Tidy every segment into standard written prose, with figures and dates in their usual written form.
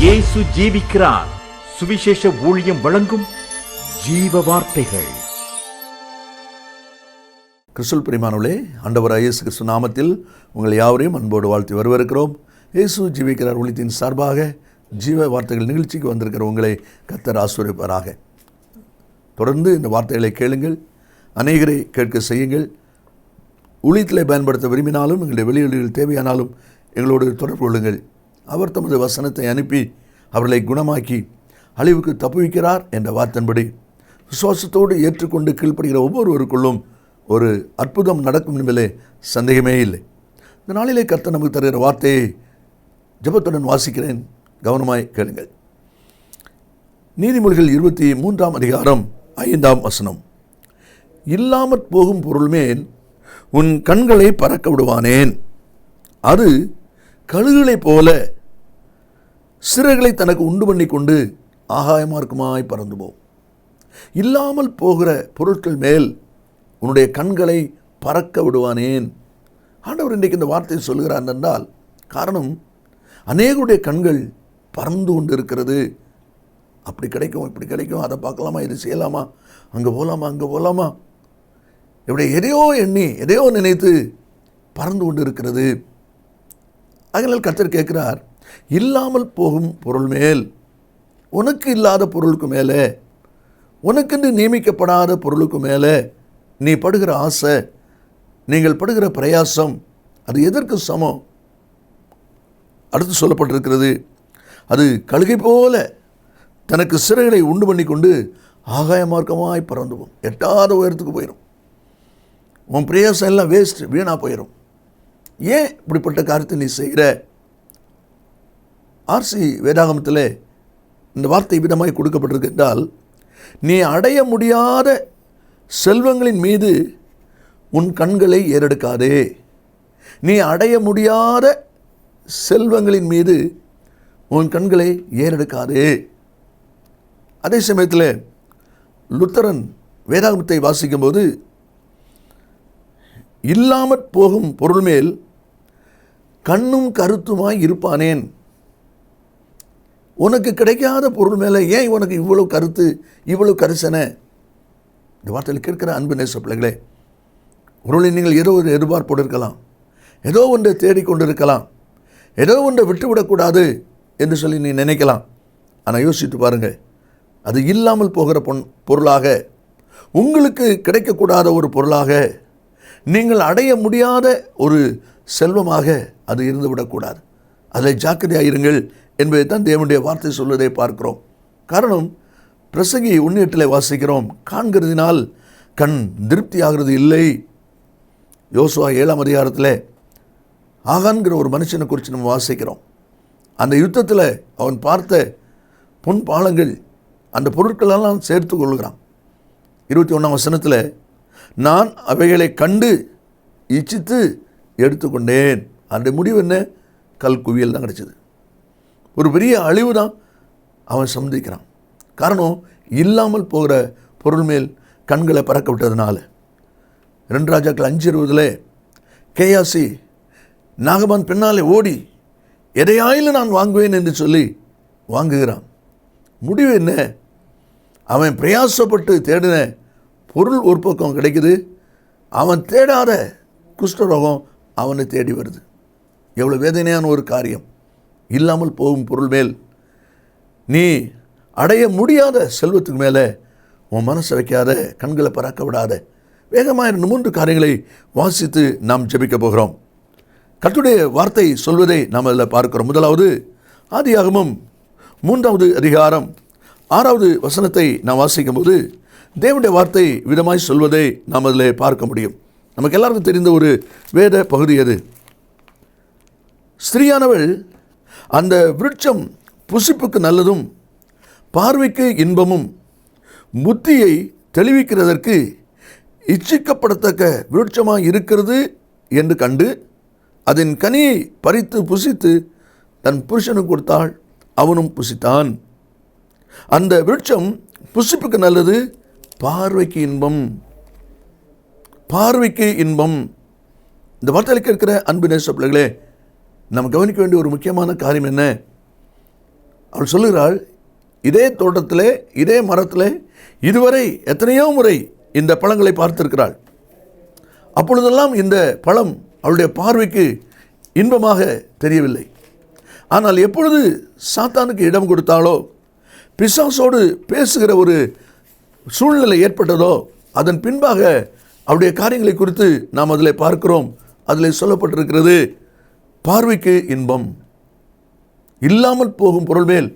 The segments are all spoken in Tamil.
இயேசு ஜீவிக்கிறார். சுவிசேஷ ஊழியம் வழங்கும் ஜீவ வார்த்தைகள். கிறிஸ்துவுக்குள் பிரியமானவர்களே, ஆண்டவராகிய இயேசு கிறிஸ்து நாமத்தில் உங்கள் யாவரையும் அன்போடு வாழ்த்தி வரவேற்கிறோம். இயேசு ஜீவிக்கிறார் ஊழியத்தின் சார்பாக ஜீவ வார்த்தைகள் நிகழ்ச்சிக்கு வந்திருக்கிற உங்களை கர்த்தர் ஆசீர்வதிப்பாராக. தொடர்ந்து இந்த வார்த்தைகளை கேளுங்கள், அநேகரை கேட்க செய்யுங்கள். ஊழியத்திலே பயன்படுத்த விரும்பினாலும் எங்களுடைய வெளியீடுகள் தேவையானாலும் எங்களோடு தொடர்பு கொள்ளுங்கள். அவர் தமது வசனத்தை அனுப்பி அவர்களை குணமாக்கி அழிவுக்கு தப்புவிக்கிறார் என்ற வார்த்தையின்படி விசுவாசத்தோடு ஏற்றுக்கொண்டு கீழ்ப்படுகிற ஒவ்வொருவருக்குள்ளும் ஒரு அற்புதம் நடக்கும் என்பதிலே சந்தேகமே இல்லை. இந்த நாளிலே கர்த்தர் நமக்கு தருகிற வார்த்தையை ஜெபத்துடன் வாசிக்கிறேன், கவனமாய் கேளுங்கள். நீதிமொழிகள் 23 அதிகாரம் 5 வசனம். இல்லாமற் போகும் பொருள் மேல் உன் கண்களை பறக்க விடுவானேன், அது கழுகுகளைப் போல சிறகுகளை தனக்கு உண்டு பண்ணி கொண்டு ஆகாயமார்க்கமாய் பறந்து போகும். இல்லாமல் போகிற பொருட்கள் மேல் உன்னுடைய கண்களை பறக்க விடுவானேன். ஆண்டவர் இன்றைக்கு இந்த வார்த்தையை சொல்கிறார் என்றால் காரணம், அநேகருடைய கண்கள் பறந்து கொண்டு இருக்கிறது. அப்படி கிடைக்கும், இப்படி கிடைக்கும், அதை பார்க்கலாமா, இது செய்யலாமா, அங்கே போகலாமா, அங்கே போகலாமா, இப்படி எதையோ எண்ணி எதையோ நினைத்து பறந்து கொண்டு இருக்கிறது. அதனால் கர்த்தர் கேட்கிறார், இல்லாமல் போகும் பொருள் மேல், உனக்கு இல்லாத பொருளுக்கு மேலே, உனக்கென்று நியமிக்கப்படாத பொருளுக்கு மேலே நீ படுகிற ஆசை, நீங்கள் படுகிற பிரயாசம், அது எதற்கு சமம்? அடுத்து சொல்லப்பட்டிருக்கிறது, அது கழுகை போல தனக்கு சிறைகளை உண்டு பண்ணி கொண்டு ஆகாய மார்க்கமாய் பறந்து போகும். எட்டாத உயரத்துக்கு போயிடும். உன் பிரயாசம் எல்லாம் வேஸ்ட், வீணாக போயிடும். ஏன் இப்படிப்பட்ட காரியத்தை நீ செய்கிற? ஆர்சி வேதாகமத்தில் இந்த வார்த்தை விதமாய் கொடுக்கப்பட்டிருக்கு என்றால், நீ அடைய முடியாத செல்வங்களின் மீது உன் கண்களை ஏறெடுக்காதே. நீ அடைய முடியாத செல்வங்களின் மீது உன் கண்களை ஏறெடுக்காதே. அதே சமயத்தில் லுத்தரன் வேதாகமத்தை வாசிக்கும்போது, இல்லாமற் போகும் பொருள் மேல் கண்ணும் கருத்துமாய் இருப்பானேன். உனக்கு கிடைக்காத பொருள் மேலே ஏன் உனக்கு இவ்வளவு கருத்து, இவ்வளவு கரிசனை? இந்த வார்த்தையில் கேட்கிற அன்பு நேச பிள்ளைகளே, ஒருவேளை நீங்கள் ஏதோ ஒரு எதிர்பார்ப்போடு இருக்கலாம், ஏதோ ஒன்றை தேடிக்கொண்டிருக்கலாம், ஏதோ ஒன்றை விட்டுவிடக்கூடாது என்று சொல்லி நீ நினைக்கலாம். ஆனால் யோசித்து பாருங்கள், அது இல்லாமல் போகிற பொருளாக, உங்களுக்கு கிடைக்கக்கூடாத ஒரு பொருளாக, நீங்கள் அடைய முடியாத ஒரு செல்வமாக அது இருந்துவிடக்கூடாது. அதில் ஜாக்கிரதையாக இருங்கள் என்பதை தான் தேவனுடைய வார்த்தை சொல்வதை பார்க்கிறோம். காரணம், பிரசங்கி 1:8 வாசிக்கிறோம், காண்கிறதினால் கண் திருப்தி ஆகிறது இல்லை. யோசுவா 7 அதிகாரத்தில் ஆகான்கிற ஒரு மனுஷனை குறித்து நம்ம வாசிக்கிறோம். அந்த யுத்தத்தில் அவன் பார்த்த பொன் பாலங்கள், அந்த பொருட்களெல்லாம் சேர்த்து கொள்கிறான். 21 வசனத்தில், நான் அவைகளை கண்டு இச்சித்து எடுத்துக்கொண்டேன். அந்த முடிவு என்ன? கல் குவியல் தான் கிடச்சிது. ஒரு பெரிய அழிவு தான் அவன் சந்திக்கிறான். காரணம், இல்லாமல் போகிற பொருள் மேல் கண்களை பறக்க விட்டதுனால. 2 ராஜாக்கள் 5:20 கேயாசி நாகமான் பின்னாலே ஓடி எதையாயிலும் நான் வாங்குவேன் என்று சொல்லி வாங்குகிறான். முடிவு என்ன? அவன் பிரயாசப்பட்டு தேடின பொருள் ஒரு பக்கம் கிடைக்குது, அவன் தேடாத குஷ்டரோகம் அவனை தேடி வருது. எவ்வளோ வேதனையான ஒரு காரியம். இல்லாமல் போகும் பொருள் மேல், நீ அடைய முடியாத செல்வத்துக்கு மேலே உன் மனசை வைக்காத, கண்களை பறக்க விடாத. வேகமாக 3 காரியங்களை வாசித்து நாம் ஜெபிக்க போகிறோம். கர்த்தருடைய வார்த்தை சொல்வதை நாம் அதில் பார்க்கிறோம். முதலாவது, ஆதியாகமம் 3 அதிகாரம் 6 வசனத்தை நாம் வாசிக்கும்போது தேவனுடைய வார்த்தை விதமாய் சொல்வதை நாம் அதில் பார்க்க முடியும். நமக்கு எல்லாருக்கும் தெரிந்த ஒரு வேத பகுதி அது. ஸ்திரீயானவள் அந்த விருட்சம் புசிப்புக்கு நல்லதும் பார்வைக்கு இன்பமும் புத்தியை தெளிவிக்கிறதற்கு இச்சிக்கப்படத்தக்க விருட்சமாக இருக்கிறது என்று கண்டு அதன் கனியை பறித்து புசித்து தன் புருஷனுக்கு கொடுத்தாள், அவனும் புசித்தான். அந்த விருட்சம் புசிப்புக்கு நல்லது, பார்வைக்கு இன்பம். பார்வைக்கு இன்பம். இந்த வார்த்தையில் கேட்கிற அன்பு நேச பிள்ளைகளே, நம்ம கவனிக்க வேண்டிய ஒரு முக்கியமான காரியம் என்ன? அவள் சொல்லுகிறாள், இதே தோட்டத்திலே இதே மரத்திலே இதுவரை எத்தனையோ முறை இந்த பழங்களை பார்த்திருக்கிறாள். அப்பொழுதெல்லாம் இந்த பழம் அவளுடைய பார்வைக்கு இன்பமாக தெரியவில்லை. ஆனால் எப்பொழுது சாத்தானுக்கு இடம் கொடுத்தாலோ, பிசாசோடு பேசுகிற ஒரு சூழ்நிலை ஏற்பட்டதோ, அதன் பின்பாக அவருடைய காரியங்களை குறித்து நாம் அதில் பார்க்கிறோம். அதில் சொல்லப்பட்டிருக்கிறது, பார்வைக்கு இன்பம், இல்லாமல் போகும் பொருள் மேல்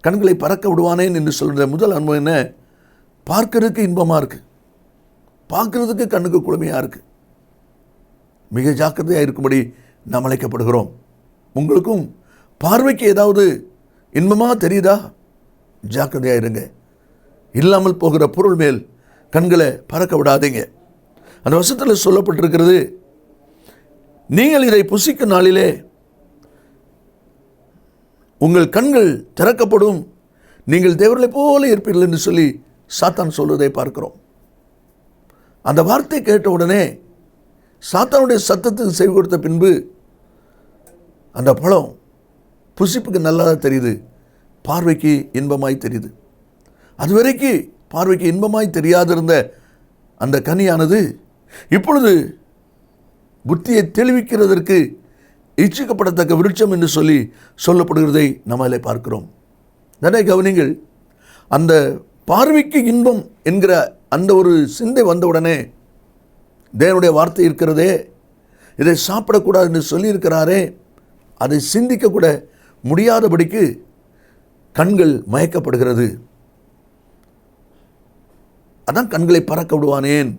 கண்களை பறக்க விடுவானேன் என்று சொல்கிற முதல் அனுபவம் என்ன? பார்க்கறதுக்கு இன்பமாக இருக்குது, பார்க்கறதுக்கு கண்ணுக்கு குளுமையாக இருக்குது. மிக ஜாக்கிரதையாக இருக்கும்படி நாம் அழைக்கப்படுகிறோம். உங்களுக்கும் பார்வைக்கு ஏதாவது இன்பமாக தெரியுதா? ஜாக்கிரதையாக இருங்க. இல்லாமல் போகிற பொருள் மேல் கண்களை பறக்க விடாதீங்க. அந்த வசனத்தில் சொல்லப்பட்டிருக்கிறது, நீங்கள் இதை புசிக்கும் நாளிலே உங்கள் கண்கள் திறக்கப்படும், நீங்கள் தேவர்களைப் போல இருப்பீர்கள் என்று சொல்லி சாத்தான் சொல்வதை பார்க்கிறோம். அந்த வார்த்தை கேட்ட உடனே சாத்தானுடைய சத்தத்துக்கு செவி கொடுத்த பின்பு அந்த பழம் புசிப்புக்கு நல்லதாக தெரியுது, பார்வைக்கு இன்பமாய் தெரியுது. அதுவரைக்கும் பார்வைக்கு இன்பமாய் தெரியாதிருந்த அந்த கனியானது இப்பொழுது புத்தியை தெளிவிக்கிறதற்கு இச்சிக்கப்படத்தக்க விருட்சம் என்று சொல்லி சொல்லப்படுகிறதை நம்மளே பார்க்கிறோம். நிறைய கவனிங்கள். அந்த பார்வைக்கு இன்பம் என்கிற அந்த ஒரு சிந்தை வந்தவுடனே தேவனுடைய வார்த்தை இருக்கிறதே, இதை சாப்பிடக்கூடாது என்று சொல்லியிருக்கிறாரே, அதை சிந்திக்கக்கூட முடியாதபடிக்கு கண்கள் மயக்கப்படுகிறது. அதான் கண்களை பறக்க விடுவானேன்.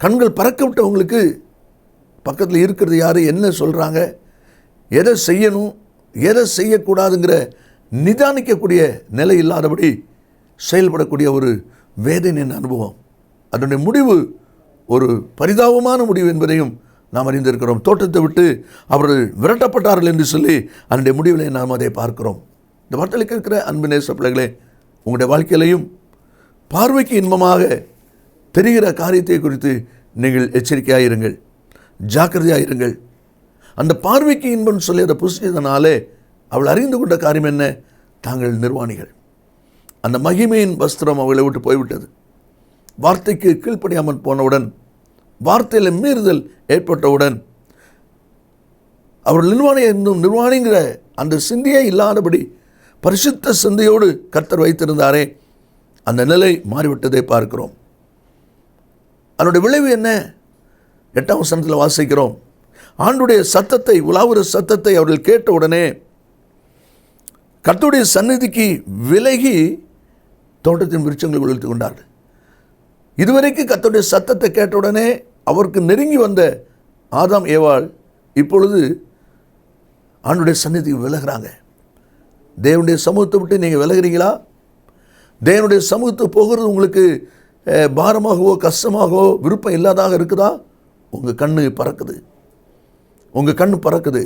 கண்கள் பறக்க விட்டவங்களுக்கு பக்கத்தில் இருக்கிறது யார், என்ன சொல்கிறாங்க, எதை செய்யணும் எதை செய்யக்கூடாதுங்கிற நிதானிக்கக்கூடிய நிலை இல்லாதபடி செயல்படக்கூடிய ஒரு வேதனையின் அனுபவம். அதனுடைய முடிவு ஒரு பரிதாபமான முடிவு என்பதையும் நாம் அறிந்திருக்கிறோம். தோட்டத்தை விட்டு அவர்கள் விரட்டப்பட்டார்கள் என்று சொல்லி அதனுடைய முடிவில் நாம் அதை பார்க்கிறோம். இந்த வார்த்தையில் இருக்கிற அன்பு நேச பிள்ளைகளே, உங்களுடைய வாழ்க்கையிலையும் பார்வைக்கு இன்பமாக தெரிகிற காரியத்தை குறித்து நீங்கள் எச்சரிக்கையாக இருங்கள், ஜாக்கிரதையாக இருங்கள். அந்த பார்வைக்கு இன்பம் சொல்லி அதை புசித்ததனாலே அவள் அறிந்து கொண்ட காரியம் என்ன? தாங்கள் நிர்வாணிகள். அந்த மகிமையின் வஸ்திரம் அவளை விட்டு போய்விட்டது. வார்த்தைக்கு கீழ்ப்படியாமல் போனவுடன், வார்த்தையில் மீறுதல் ஏற்பட்டவுடன், அவர்கள் நிர்வாணிங்கிற அந்த சிந்தையே இல்லாதபடி பரிசுத்த சிந்தையோடு கர்த்தர் வைத்திருந்தாரே, அந்த நிலை மாறிவிட்டதை பார்க்கிறோம். அதனுடைய விளைவு என்ன? 8ஆம் வசனத்தில் வாசிக்கிறோம், ஆண்டுடைய சத்தத்தை, உலாவுற சத்தத்தை அவர்கள் கேட்ட உடனே கர்த்தருடைய சந்நிதிக்கு விலகி தோட்டத்தின் விருட்சங்களை விழுத்து கொண்டார்கள். இதுவரைக்கும் கர்த்தருடைய சத்தத்தை கேட்ட உடனே அவருக்கு நெருங்கி வந்த ஆதாம் ஏவாள் இப்பொழுது ஆண்டுடைய சந்நிதிக்கு விலகிறாங்க. தேவனுடைய சமூகத்தை விட்டு நீங்கள் விலகிறீங்களா? தேவனுடைய சமூகத்துக்கு போகிறது உங்களுக்கு பாரமாகவோ கஷ்டமாகவோ விருப்பம் இல்லாதாக இருக்குதா? உங்கள் கண்ணு பறக்குது, உங்கள் கண்ணு பறக்குது.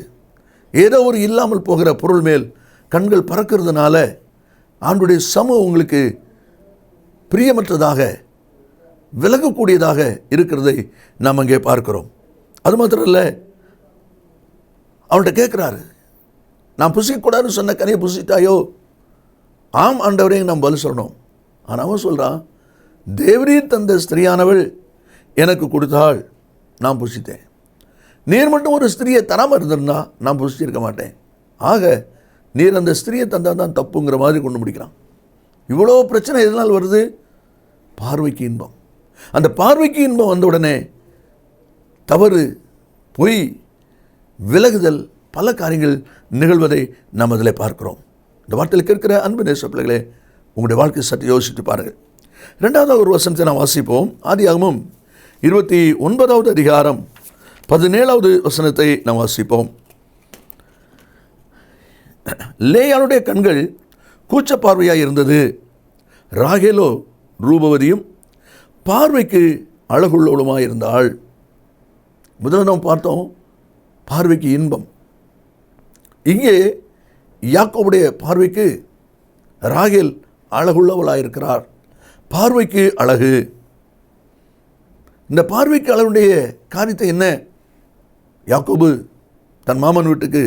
ஏதோ ஒரு இல்லாமல் போகிற பொருள் மேல் கண்கள் பறக்கிறதுனால ஆண்டுடைய சமூகம் உங்களுக்கு பிரியமற்றதாக, விலகக்கூடியதாக இருக்கிறதை நாம் அங்கே பார்க்கிறோம். அது மாத்திரம் இல்லை, அவன்கிட்ட கேட்குறாரு, நான் புசிக்கக்கூடாதுன்னு சொன்ன கனியை புசித்தாயோ? ஆம் ஆண்டவரே நாம் பதில் சொல்லணும். ஆனால் அவன் சொல்கிறான், தேவரீர் தந்த ஸ்திரீயானவள் எனக்கு கொடுத்தாள், நான் புசித்தேன். நீர் மட்டும் ஒரு ஸ்திரியை தராமல் இருந்திருந்தா நான் புசிச்சிருக்க மாட்டேன். ஆக நீர் அந்த ஸ்திரியை தந்தால் தான் தப்புங்கிற மாதிரி கொண்டு முடிக்கிறான். இவ்வளோ பிரச்சனை எதனால் வருது? பார்வைக்கு இன்பம். அந்த பார்வைக்கு இன்பம் வந்த உடனே தவறு, பொய், விலகுதல், பல காரியங்கள் நிகழ்வதை நாம் அதில் பார்க்கிறோம். இந்த வார்த்தையில் கேட்கிற அன்பு நேச பிள்ளைகளே, உங்களுடைய வாழ்க்கை சற்று யோசித்து பாருங்கள். 2வது ஒரு வசனத்தை நாம் வாசிப்போம். ஆதியாகமம் 29வது அதிகாரம் 17வது வசனத்தை நாம் வாசிப்போம். லேயாளுடைய கண்கள் கூச்ச பார்வையாக இருந்தது, ராகேலோ ரூபவதியும் பார்வைக்கு அழகுள்ளவளுமாக இருந்தாள். முதல்ல நாம் பார்த்தோம் பார்வைக்கு இன்பம். இங்கே யாக்கோபுடைய பார்வைக்கு ராகேல் அழகுள்ளவளாக இருக்கிறார். பார்வைக்கு அழகு. இந்த பார்வைக்கு அழகுடைய காரியத்தை என்ன? யாக்கோபு தன் மாமன் வீட்டுக்கு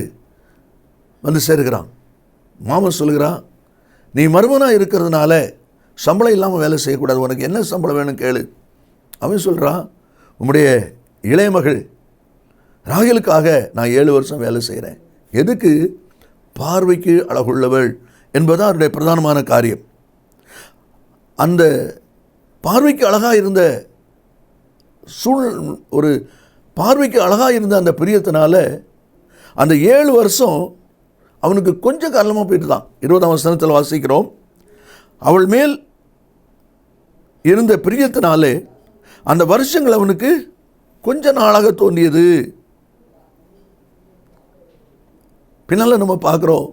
வந்து சேருகிறான். மாமன் சொல்கிறான், நீ மருமனாக இருக்கிறதுனால சம்பளம் இல்லாமல் வேலை செய்யக்கூடாது, உனக்கு என்ன சம்பளம் வேணும் கேளு. அவன் சொல்கிறான், உம்முடைய இளைய மகள் ராகேலுக்காக நான் 7 வருஷம் வேலை செய்கிறேன். எதுக்கு? பார்வைக்கு அழகுள்ளவள் என்பதுதான் அவருடைய பிரதானமான காரியம். அந்த பார்வைக்கு அழகாக இருந்த ஒரு பார்வைக்கு அழகாக இருந்த அந்த பிரியத்தினால அந்த 7 வருஷம் அவனுக்கு கொஞ்சம் காரணமாக போயிட்டு தான். 20ஆம் வசனத்தில் வாசிக்கிறோம், அவள் மேல் இருந்த பிரியத்தினாலே அந்த வருஷங்கள் அவனுக்கு கொஞ்ச நாளாக தோன்றியது. பின்னால் நம்ம பார்க்குறோம்,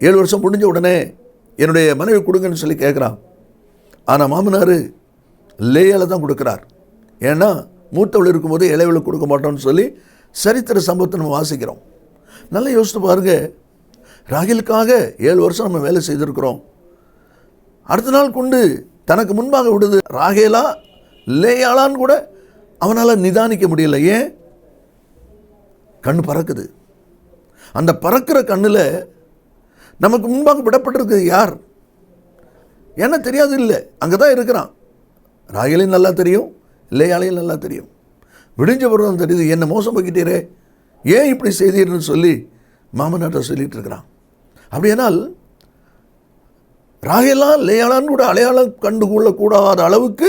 7 வருஷம் முடிஞ்ச உடனே என்னுடைய மனைவி கொடுங்கன்னு சொல்லி கேட்குறான். ஆனால் மாமனார் லேயால தான் கொடுக்குறார். ஏன்னா மூத்தவள் இருக்கும்போது இளையவளுக்கு கொடுக்க மாட்டோம்னு சொல்லி சரித்திர சம்பவத்தை நம்ம வாசிக்கிறோம். நல்லா யோசித்து பாருங்க, ராகேலுக்காக 7 வருஷம் நம்ம வேலை செய்திருக்கிறோம். அடுத்த நாள் கொண்டு தனக்கு முன்பாக விடுது ராகேலா லேயாளான்னு கூட அவனால் நிதானிக்க முடியல. ஏன்? கண் பறக்குது. அந்த பறக்கிற கண்ணில் நமக்கு முன்பாக விடப்பட்டிருக்கு யார் என்ன தெரியாது, இல்லை, அங்கே தான் இருக்கிறான். ராகேலையும் நல்லா தெரியும், லேயாளையும் நல்லா தெரியும். விடிஞ்ச பிறகு தான் தெரியுது, என்னை மோசம் போக்கிட்டீரே, ஏன் இப்படி செய்தீர்னு சொல்லி மாமனாட்ட சொல்லிட்டு இருக்கிறான். அப்படியானால் ராகேலா லேயாளான்னு கூட அடையாளம் கண்டு கொள்ளக்கூடாத அளவுக்கு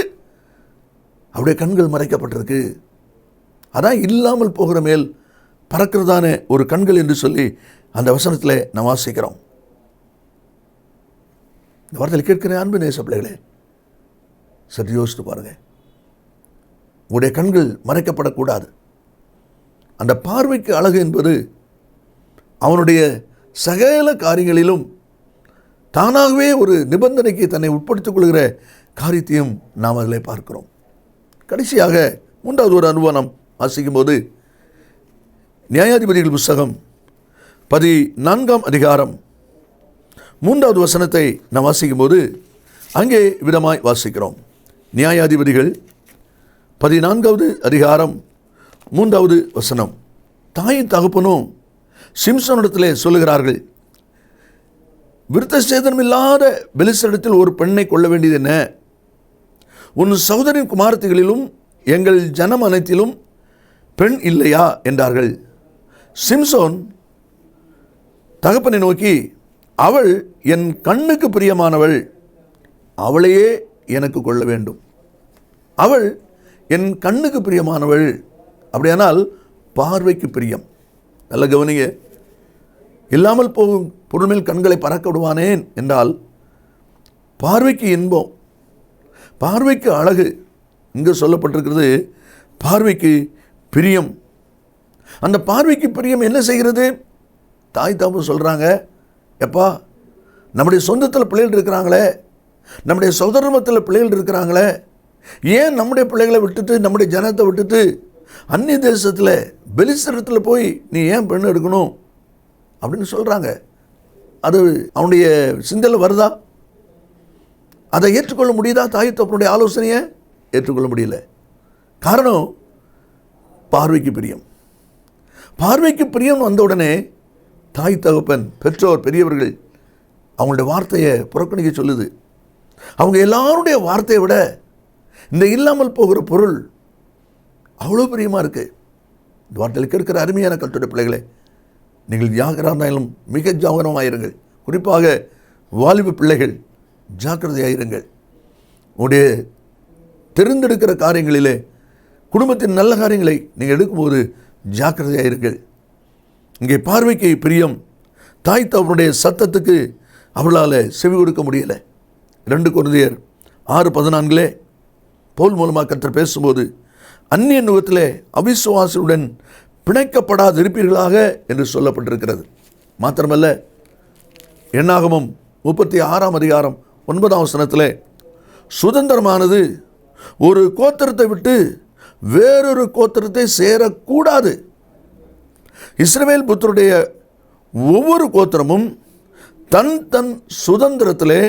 அப்படியே கண்கள் மறைக்கப்பட்டிருக்கு. அதான் இல்லாமல் போகிற மேல் பறக்கிறதான ஒரு கண்கள் என்று சொல்லி அந்த வசனத்தில் நாம் வாசிக்கிறோம். இந்த வார்த்தையில் கேட்கிற அன்பு நேச பிள்ளைகளே, சற்று யோசித்து பாருங்க. உங்களுடைய கண்கள் மறைக்கப்படக்கூடாது. அந்த பார்வைக்கு அழகு என்பது அவனுடைய சகல காரியங்களிலும் தானாகவே ஒரு நிபந்தனைக்கு தன்னை உட்படுத்திக் கொள்கிற காரியத்தையும் நாம் அதில் பார்க்கிறோம். கடைசியாக 3வது ஒரு அனுபவம் வாசிக்கும் போது நியாயாதிபதிகள் புஸ்தகம் 14ஆம் அதிகாரம் 3வது வசனத்தை நாம் வாசிக்கும் போது அங்கே விதமாய் வாசிக்கிறோம். நியாயாதிபதிகள் 14வது அதிகாரம் 3வது வசனம். தாயின் தகப்பனும் சிம்சோனிடத்திலே சொல்லுகிறார்கள், விருத்த சேதனமில்லாத பெலிஸ்தரிடத்தில் ஒரு பெண்ணை கொள்ள வேண்டியது என்ன? உன் சகோதரின் குமாரத்திகளிலும் எங்கள் ஜனம் அனைத்திலும் பெண் இல்லையா என்றார்கள். சிம்சோன் தகப்பனை நோக்கி, அவள் என் கண்ணுக்கு பிரியமானவள், அவளையே எனக்கு கொள்ள வேண்டும். அவள் என் கண்ணுக்கு பிரியமானவள். அப்படியானால் பார்வைக்கு பிரியம். நல்ல கவனிங்க, இல்லாமல் போகும் பொருள் மேல் கண்களை பறக்க விடுவானேன் என்றால் பார்வைக்கு இன்பம், பார்வைக்கு அழகு. இங்கே சொல்லப்பட்டிருக்கிறது பார்வைக்கு பிரியம். அந்த பார்வைக்கு பிரியம் என்ன செய்கிறது? தாய் தாப்பு சொல்கிறாங்க, எப்பா நம்முடைய சொந்தத்தில் பிள்ளைகள் இருக்கிறாங்களே, நம்முடைய சௌதர்மத்தில் பிள்ளைகள் இருக்கிறாங்களே, ஏன் நம்முடைய பிள்ளைகளை விட்டுட்டு நம்முடைய ஜனத்தை விட்டுட்டு அந்நிய தேசத்தில் பெலிஸ்தரிடத்தில் போய் நீ ஏன் பெண் எடுக்கணும் அப்படின்னு சொல்கிறாங்க. அது அவனுடைய சிந்தையில் வருதா? அதை ஏற்றுக்கொள்ள முடியுதா? தாய் தப்பனுடைய ஆலோசனையை ஏற்றுக்கொள்ள முடியல. காரணம் பார்வைக்கு பிரியம். பார்வைக்கு பிரியம் வந்த உடனே தாய் தகப்பன், பெற்றோர், பெரியவர்கள் அவங்களுடைய வார்த்தையை புறக்கணிக்க சொல்லுது. அவங்க எல்லாருடைய வார்த்தையை விட இந்த இல்லாமல் போகிற பொருள் அவ்வளோ பிரியமாக இருக்குது. இந்த வார்த்தையில் கேட்கிற அருமையான கர்த்தருடைய பிள்ளைகளே, நீங்கள் யாராக இருந்தாலும் மிக ஜாகரமாயிருங்கள். குறிப்பாக வாலிப பிள்ளைகள் ஜாக்கிரதையாயிருங்கள். உங்களுடைய தெரிந்தெடுக்கிற காரியங்களிலே குடும்பத்தின் நல்ல காரியங்களை நீங்கள் எடுக்கும்போது ஜாக்கிரதையாயிருங்கள். இங்கே பார்வைக்கு பிரியம். தாய் தகப்பனுடைய சத்தத்துக்கு அவளால் செவி கொடுக்க முடியலை. 2 கொரிந்தியர் 6:14 பவுல் மூலமாக கர்த்தர் பேசும்போது, அந்நிய நுகத்திலே அவிசுவாசியுடன் பிணைக்கப்படாதிருப்பீர்களாக என்று சொல்லப்பட்டிருக்கிறது. மாத்திரமல்ல, என்னாகமம் 36ஆம் அதிகாரம் 9ஆம் வசனத்தில் சுதந்திரமானது ஒரு கோத்திரத்தை விட்டு வேறொரு கோத்திரத்தை சேரக்கூடாது. இஸ்ரவேல் புத்தருடைய ஒவ்வொரு கோத்திரமும் தன் தன் சுதந்திரத்திலே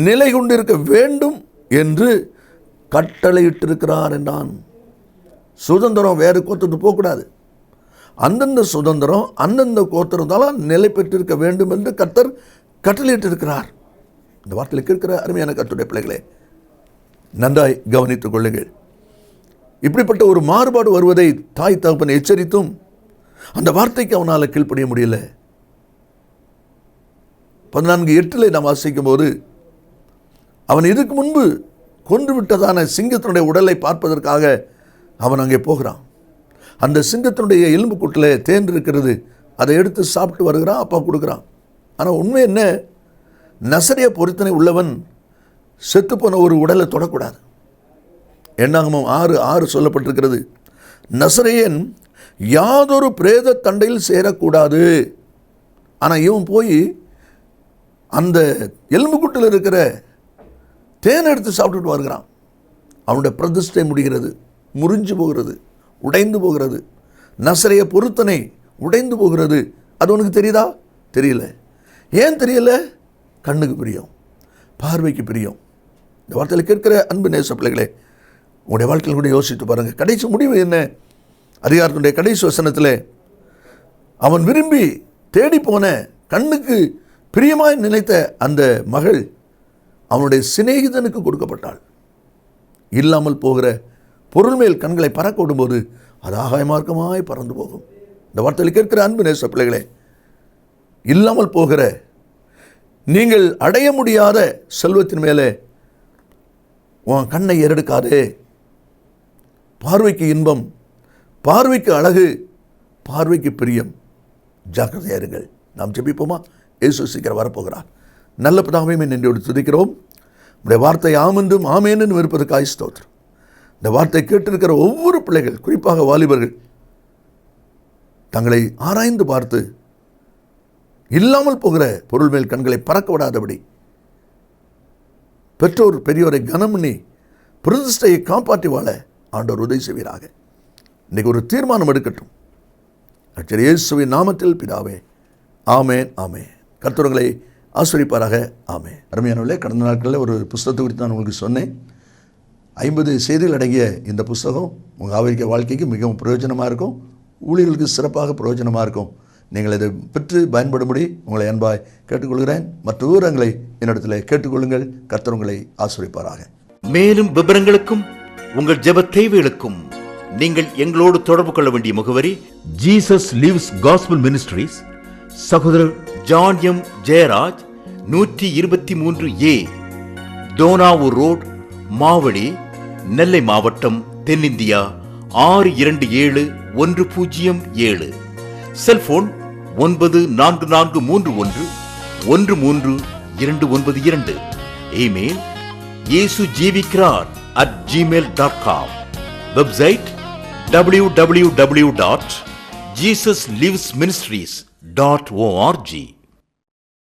நிலை கொண்டிருக்க வேண்டும் என்று கட்டளையிட்டிருக்கிறார் என்றான். சுதந்திரம் வேறு கோத்திரத்துக்கு போகக்கூடாது. அந்தந்த சுதந்திரம் அந்தந்த கோத்திரத்தால் நிலை பெற்றிருக்க வேண்டும் என்று கர்த்தர் கட்டளையிட்டிருக்கிறார். இந்த வார்த்தையில் இருக்கிற அருமையான கர்த்தருடைய பிள்ளைகளே, நன்றாய் கவனித்துக் கொள்ளுங்கள். இப்படிப்பட்ட ஒரு மாறுபாடு வருவதை தாய் தகப்பன் எச்சரித்தும் அந்த வார்த்தைக்கு அவனால் கீழ்ப்படிய முடியல. 14:8 நாம் வாசிக்கும் போது, அவன் இதுக்கு முன்பு கொன்று விட்டதான சிங்கத்தினுடைய உடலை பார்ப்பதற்காக அவன் அங்கே போகிறான். அந்த சிங்கத்தினுடைய எலும்பு கூட்டில் தேன் இருக்கிறது, அதை எடுத்து சாப்பிட்டு வருகிறான், அப்பா கொடுக்குறான். ஆனால் உண்மை என்ன, நசரேய பொருத்தனை உள்ளவன் செத்துப்போன ஒரு உடலை தொடக்கூடாது. என்னாகமம் 6:6 சொல்லப்பட்டிருக்கிறது, நசரேயன் யாதொரு பிரேத தண்டையில் சேரக்கூடாது. ஆனால் இவன் போய் அந்த எலும்பு கூட்டில் இருக்கிற தேன் எடுத்து சாப்பிட்டுட்டு வருகிறான். அவனுடைய பிரதிஷ்டை முடிகிறது, முறிஞ்சு போகிறது, உடைந்து போகிறது. நசரேய பொருத்தனை உடைந்து போகிறது. அது உனக்கு தெரியுதா? தெரியல. ஏன் தெரியல? கண்ணுக்கு பிரியம், பார்வைக்கு பிரியம். இந்த வார்த்தையில் கேட்கிற அன்பு நேச பிள்ளைகளே, உங்களுடைய வாழ்க்கையில் கூட யோசித்து பாருங்கள். கடைசி முடிவு என்ன? அதிகாரத்தினுடைய கடைசி வசனத்தில், அவன் விரும்பி தேடி போன கண்ணுக்கு பிரியமாய் நினைத்த அந்த மகள் அவனுடைய சிநேகிதனுக்கு கொடுக்கப்பட்டாள். இல்லாமல் போகிற பொருள் மேல் கண்களை பறக்க விடும்போது அது ஆகாய மார்க்கமாய் பறந்து போகும். இந்த வார்த்தையில் கேட்கிற அன்பு நேச பிள்ளைகளே, இல்லாமல் போகிற நீங்கள் அடைய முடியாத செல்வத்தின் மேலே உன் கண்ணை ஏறெடுக்காதே. பார்வைக்கு இன்பம், பார்வைக்கு அழகு, பார்வைக்கு பிரியம். ஜாக்கிரதையா இருங்கள். நாம் ஜெபிப்போமா? இயேசு சீக்கிரம் வரப்போகிறார். நல்ல பிதாவே, நன்றியோடு துதிக்கிறோம். உடைய வார்த்தை ஆமென்றும் ஆமேன்னு இருப்பதற்காக ஸ்தோத்திரம். இந்த வார்த்தை கேட்டிருக்கிற ஒவ்வொரு பிள்ளைகள், குறிப்பாக வாலிபர்கள், தங்களை ஆராய்ந்து பார்த்து இல்லாமல் போகிற பொருள் மேல் கண்களை பறக்க விடாதபடி பெற்றோர் பெரியோரை கனம் பண்ணி பிரதிஷ்டையை காப்பாற்றி வாழ ஆண்டவர் உதவி செய்வீராக. இன்றைக்கு ஒரு தீர்மானம் எடுக்கட்டும். கர்த்தர் இயேசுவின் நாமத்தில் பிதாவே, ஆமேன் ஆமேன். கர்த்தர்களை ஆசீர்வதிப்பாராக. ஆமென். அருமையானவர்களே, கடந்த நாட்களில் ஒரு புஸ்தகத்தை குறித்து நான் உங்களுக்கு சொன்னேன். 50 செய்திகள் அடங்கிய இந்த புஸ்தகம் உங்கள் ஆவிக்க வாழ்க்கைக்கு மிகவும் பிரயோஜனமாக இருக்கும். ஊழியர்களுக்கு சிறப்பாக பிரயோஜனமாக இருக்கும். நீங்கள் இதை பெற்று பயன்படும்படி உங்களை அன்பாய் கேட்டுக்கொள்கிறேன். மற்ற விவரங்களை என்னிடத்தில் கேட்டுக்கொள்ளுங்கள். கர்த்தர் உங்களை ஆசீர்வதிப்பாராக. மேலும் விவரங்களுக்கும் உங்கள் ஜெப தேவைகளுக்கும் நீங்கள் எங்களோடு தொடர்பு கொள்ள வேண்டிய முகவரி, ஜீசஸ் லிவ்ஸ் காஸ்பல் மினிஸ்ட்ரீஸ், சகோதரர் John M Jeyaraj, 123A Dohnavur road, Mavadi, Nellai மாவட்டம், தென்னிந்தியா 627107. Cellphone 9443113292. Email yesujivikaran@gmail.com. Website www.jesuslivesministries.org.